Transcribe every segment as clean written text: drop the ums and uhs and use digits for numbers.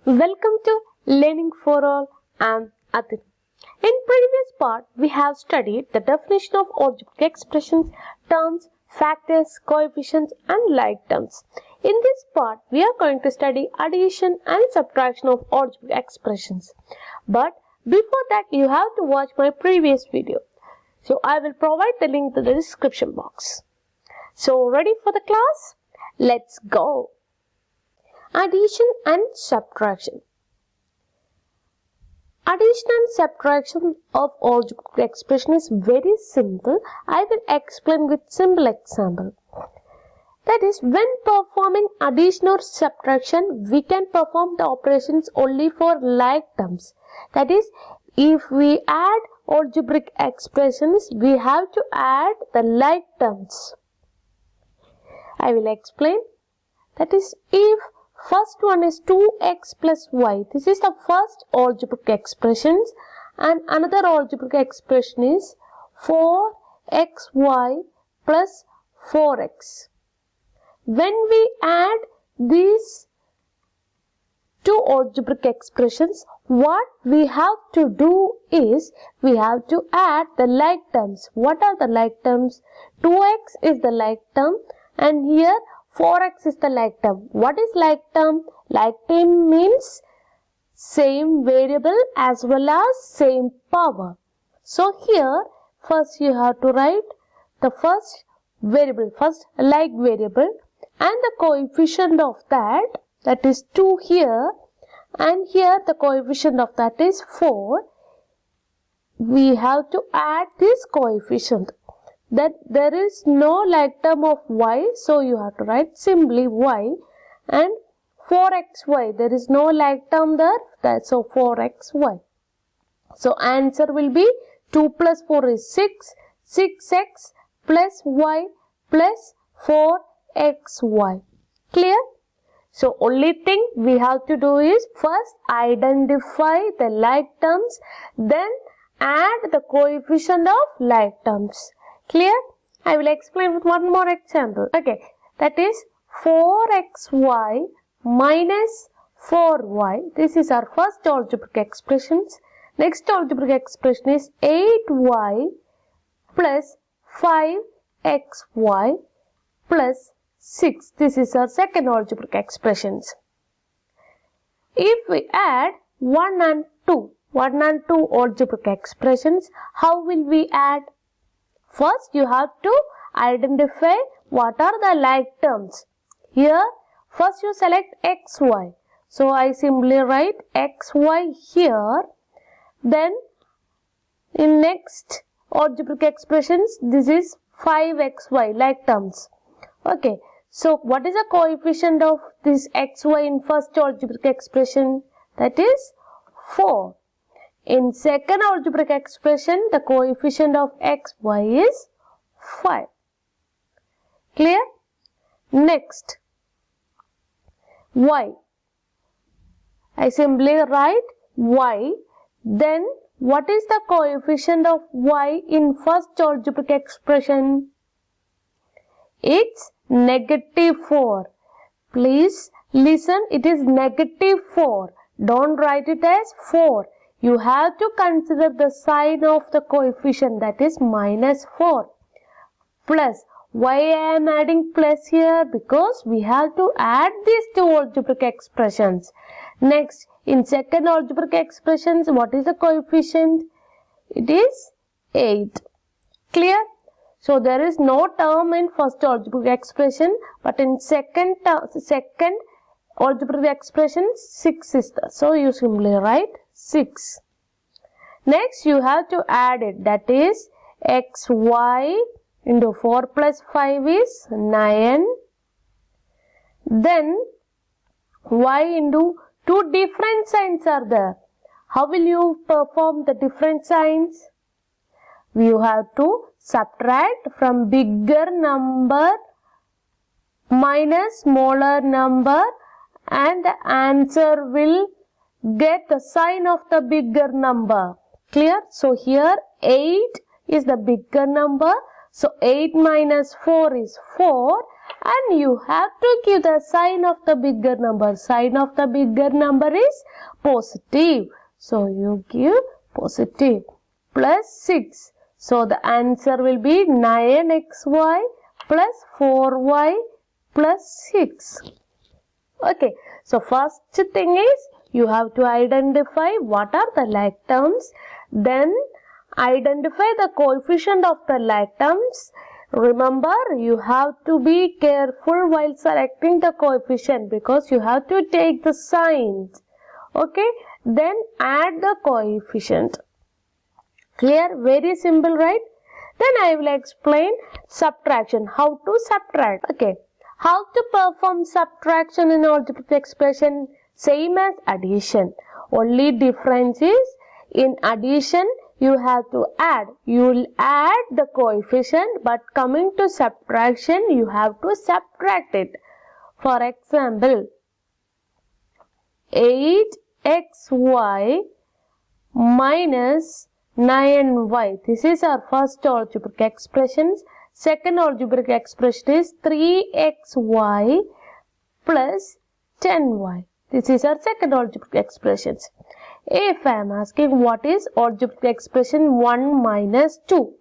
Welcome to Learning for All. I'm Adil. In previous part, we have studied the definition of algebraic expressions, terms, factors, coefficients, and like terms. In this part, we are going to study addition and subtraction of algebraic expressions. But before that, you have to watch my previous video. So I will provide the link to the description box. So ready for the class? Let's go. Addition and subtraction. Addition and subtraction of algebraic expression is very simple. I will explain with simple example. That is, when performing addition or subtraction, we can perform the operations only for like terms. That is, if we add algebraic expressions, we have to add the like terms. I will explain. That is, if first one is 2x plus y. This is the first algebraic expression, and another algebraic expression is 4xy plus 4x. When we add these two algebraic expressions, what we have to do is we have to add the like terms. What are the like terms? 2x is the like term, and here 4x is the like term. What is like term? Like term means same variable as well as same power. So here first you have to write the first variable, first like variable, and the coefficient of that is 2 here, and here the coefficient of that is 4. We have to add this coefficient. That there is no like term of y, so you have to write simply y, and 4xy, there is no like term there, so 4xy. So answer will be 2 plus 4 is 6, 6x plus y plus 4xy. Clear? So only thing we have to do is first identify the like terms, then add the coefficient of like terms. Clear? I will explain with one more example. Okay, that is 4xy minus 4y. This is our first algebraic expressions. Next algebraic expression is 8y plus 5xy plus 6. This is our second algebraic expressions. If we add 1 and 2 algebraic expressions, how will we add? First, you have to identify what are the like terms. Here, first you select xy. So, I simply write xy here. Then, in next algebraic expressions, this is 5xy, like terms. Okay. So, what is the coefficient of this xy in first algebraic expression? That is 4. In second algebraic expression, the coefficient of xy is 5. Clear? Next, y. I simply write y. Then, what is the coefficient of y in first algebraic expression? It's negative 4. Please listen, it is negative 4. Don't write it as 4. You have to consider the sign of the coefficient, that is minus 4. Plus, why I am adding plus here? Because we have to add these two algebraic expressions. Next, in second algebraic expressions, what is the coefficient? It is 8. Clear? So, there is no term in first algebraic expression, but in second algebraic expression, 6 is there. So, you simply write 6. Next, you have to add it. That is, xy into 4 plus 5 is 9. Then, y into two different signs are there. How will you perform the different signs? You have to subtract from bigger number minus smaller number, and the answer will get the sign of the bigger number. Clear? So here 8 is the bigger number. So 8 minus 4 is 4, and you have to give the sign of the bigger number. Sign of the bigger number is positive. So you give positive plus 6. So the answer will be 9xy plus 4y plus 6. Okay, so first thing is you have to identify what are the like terms, then identify the coefficient of the like terms. Remember, you have to be careful while selecting the coefficient because you have to take the signs. Okay, then add the coefficient. Clear? Very simple, right? Then I will explain subtraction. How to subtract? Okay. How to perform subtraction in algebraic expression? Same as addition. Only difference is in addition you have to add. You will add the coefficient, but coming to subtraction you have to subtract it. For example, 8xy minus 9y. This is our first algebraic expression. Second algebraic expression is 3xy plus 10y. This is our second algebraic expression. If I am asking what is algebraic expression 1 minus 2,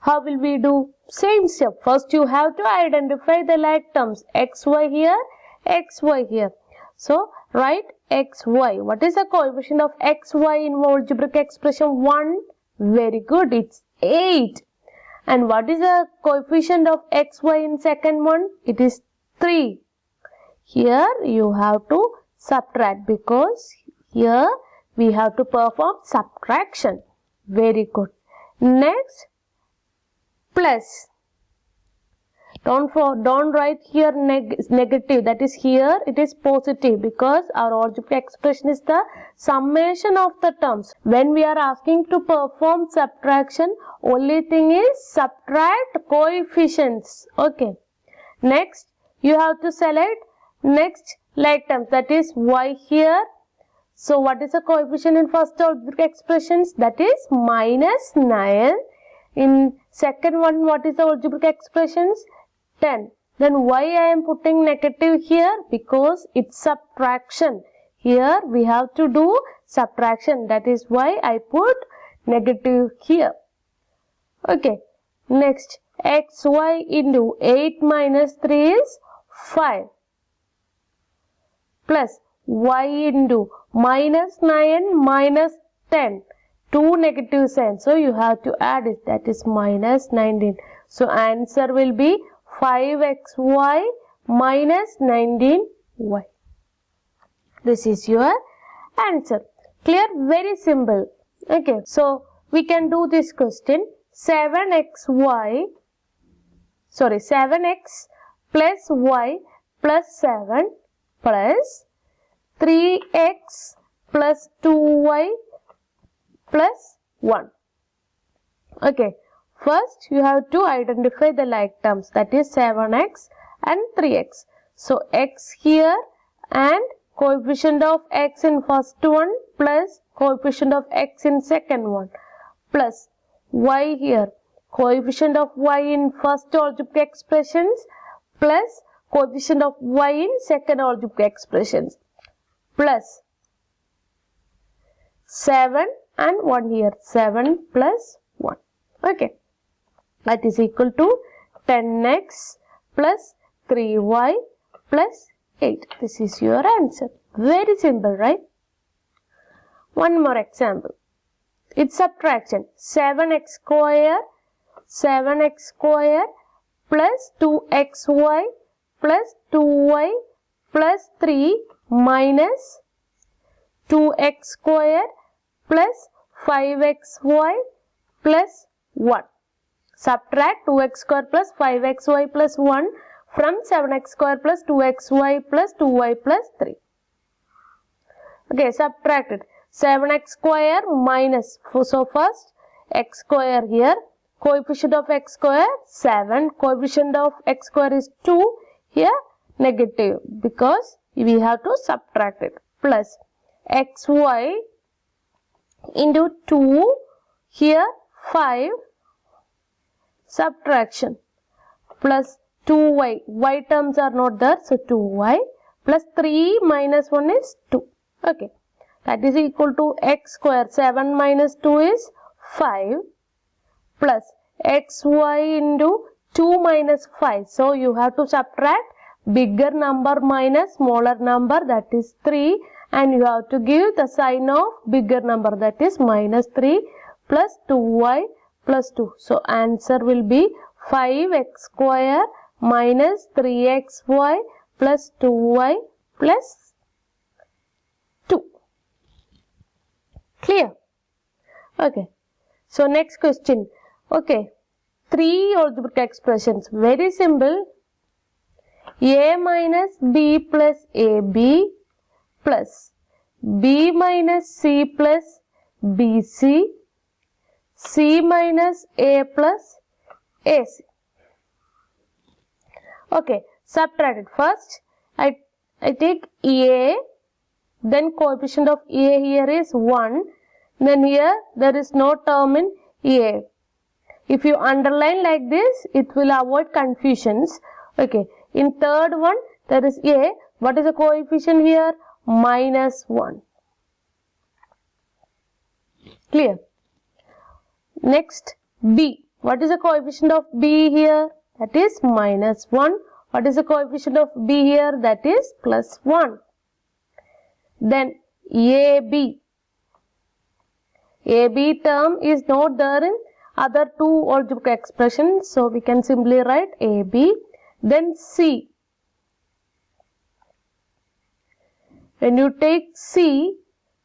how will we do? Same step. First you have to identify the like terms. Xy here, xy here. So write xy. What is the coefficient of xy in algebraic expression 1? Very good. It's 8. And what is the coefficient of xy in second one? It is 3. Here you have to subtract because here we have to perform subtraction. Very good. Next, plus. Don't write here negative. That is here it is positive because our algebraic expression is the summation of the terms. When we are asking to perform subtraction, only thing is subtract coefficients. Okay. Next, you have to select next like terms. That is y here. So what is the coefficient in first algebraic expressions? That is minus 9. In second one, what is the algebraic expressions? 10. Then why I am putting negative here? Because it's subtraction. Here we have to do subtraction. That is why I put negative here. Okay. Next, xy into 8 minus 3 is 5. Plus y into minus 9 minus 10. Two negative signs. So you have to add it. That is minus 19. So answer will be 5xy minus 19y. This is your answer. Clear? Very simple. Okay. So we can do this question. 7x plus y plus 7 plus 3x plus 2y plus 1. Okay. First, you have to identify the like terms. That is 7x and 3x. So, x here and coefficient of x in first one plus coefficient of x in second one plus y here. Coefficient of y in first algebraic expressions plus coefficient of y in second algebraic expressions plus 7 and 1 here. 7 plus 1. Okay. That is equal to 10x plus 3y plus 8. This is your answer. Very simple, right? One more example. It's subtraction. 7x square plus 2xy plus 2y plus 3 minus 2x square plus 5xy plus 1. Subtract 2x square plus 5xy plus 1 from 7x square plus 2xy plus 2y plus 3. Okay, subtract it. 7x square minus, so first x square here, coefficient of x square 7, coefficient of x square is 2, here negative because we have to subtract it, plus xy into 2, here 5, subtraction, plus 2y. Y terms are not there. So 2y plus 3 minus 1 is 2. Okay. That is equal to x square. 7 minus 2 is 5 plus xy into 2 minus 5. So you have to subtract bigger number minus smaller number, that is 3, and you have to give the sign of bigger number, that is minus 3 plus 2y plus 2. So answer will be 5x square minus 3xy plus 2y plus 2. Clear? Okay. So next question. Okay. 3 algebraic expressions. Very simple. A minus B plus AB plus B minus C plus BC, C minus A plus AC. Okay, subtract it. First, I take A, then coefficient of A here is 1, then here there is no term in A. If you underline like this, it will avoid confusions. Okay, in third one, there is A. What is the coefficient here? Minus 1. Clear? Next, B. What is the coefficient of B here? That is minus 1. What is the coefficient of B here? That is plus 1. Then AB. AB term is not there in other two algebraic expressions. So we can simply write AB. Then C. When you take C,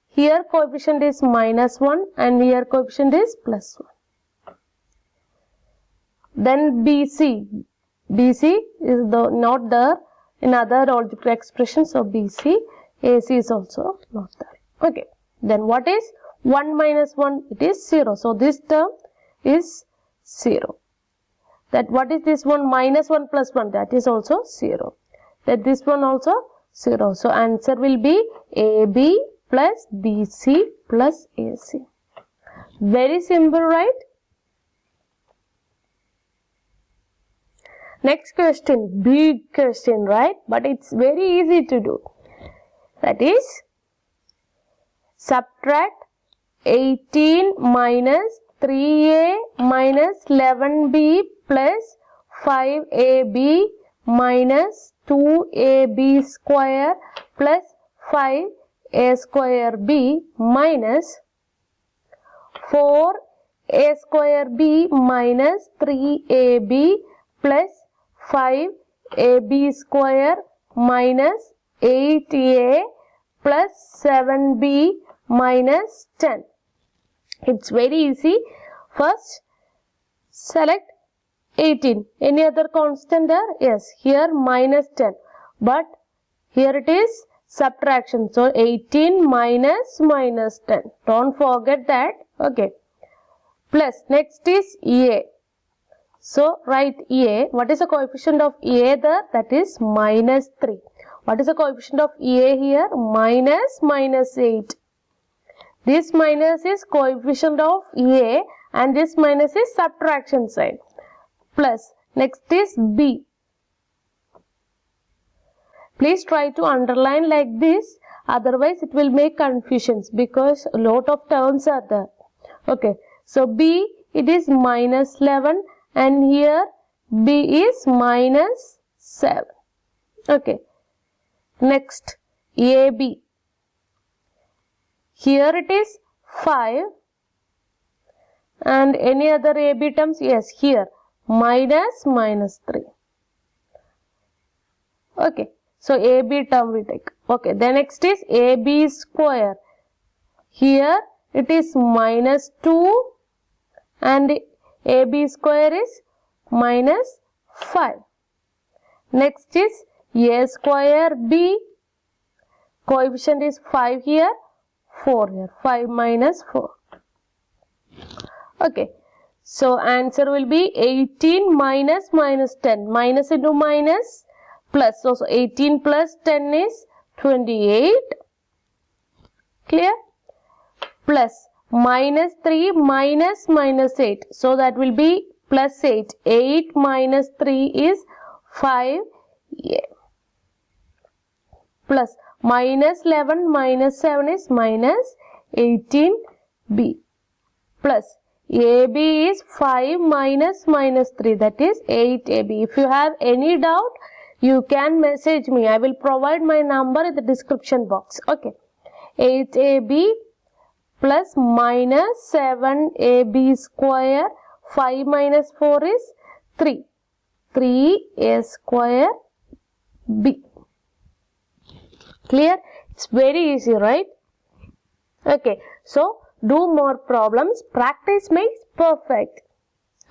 here coefficient is minus 1 and here coefficient is plus 1. Then BC. BC is not there in other algebraic expressions. So BC. AC is also not there. Okay. Then what is 1 minus 1? It is 0. So this term is 0. That what is this one? Minus 1 plus 1. That is also 0. That this one also 0. So answer will be AB plus BC plus AC. Very simple, right? Next question. Big question, right? But it's very easy to do. That is, subtract 18 minus 3a minus 11b plus 5ab minus 2ab square plus 5a square b minus 4a square b minus 3ab plus 5ab square minus 8a plus 7b minus 10. It's very easy. First, select 18. Any other constant there? Yes, here minus 10. But here it is subtraction. So, 18 minus 10. Don't forget that. Okay. Plus, next is A. So, write A. What is the coefficient of A there? That is minus 3. What is the coefficient of A here? Minus 8. This minus is coefficient of A and this minus is subtraction sign. Plus, next is B. Please try to underline like this, otherwise it will make confusions because a lot of terms are there. Okay, so B, it is minus 11 and here B is minus 7. Okay, next AB. Here it is 5 and any other AB terms? Yes, here minus 3. Okay, so AB term we take. Okay, the next is AB square. Here it is minus 2 and AB square is minus 5. Next is A square B. Coefficient is 5 here, 4 here. 5 minus 4. Okay. So, answer will be 18 minus 10. Minus into minus plus. So, 18 plus 10 is 28. Clear? Plus minus 3 minus 8. So, that will be plus 8. 8 minus 3 is 5a plus minus 11 minus 7 is minus 18b plus AB is 5 minus 3 that is 8AB. If you have any doubt, you can message me. I will provide my number in the description box. Okay. 8AB plus minus 7AB square. 5 minus 4 is 3. 3A square B. Clear? It's very easy, right? Okay. So, do more problems. Practice makes perfect.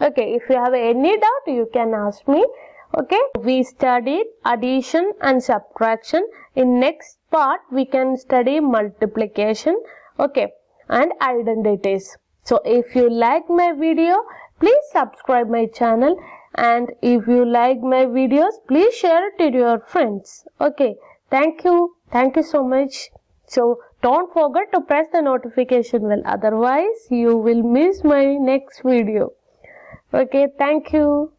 Okay. If you have any doubt, you can ask me. Okay. We studied addition and subtraction. In next part, we can study multiplication. Okay. And identities. So, if you like my video, please subscribe my channel. And if you like my videos, please share it to your friends. Okay. Thank you. Thank you so much. So, don't forget to press the notification bell. Otherwise, you will miss my next video. Okay. Thank you.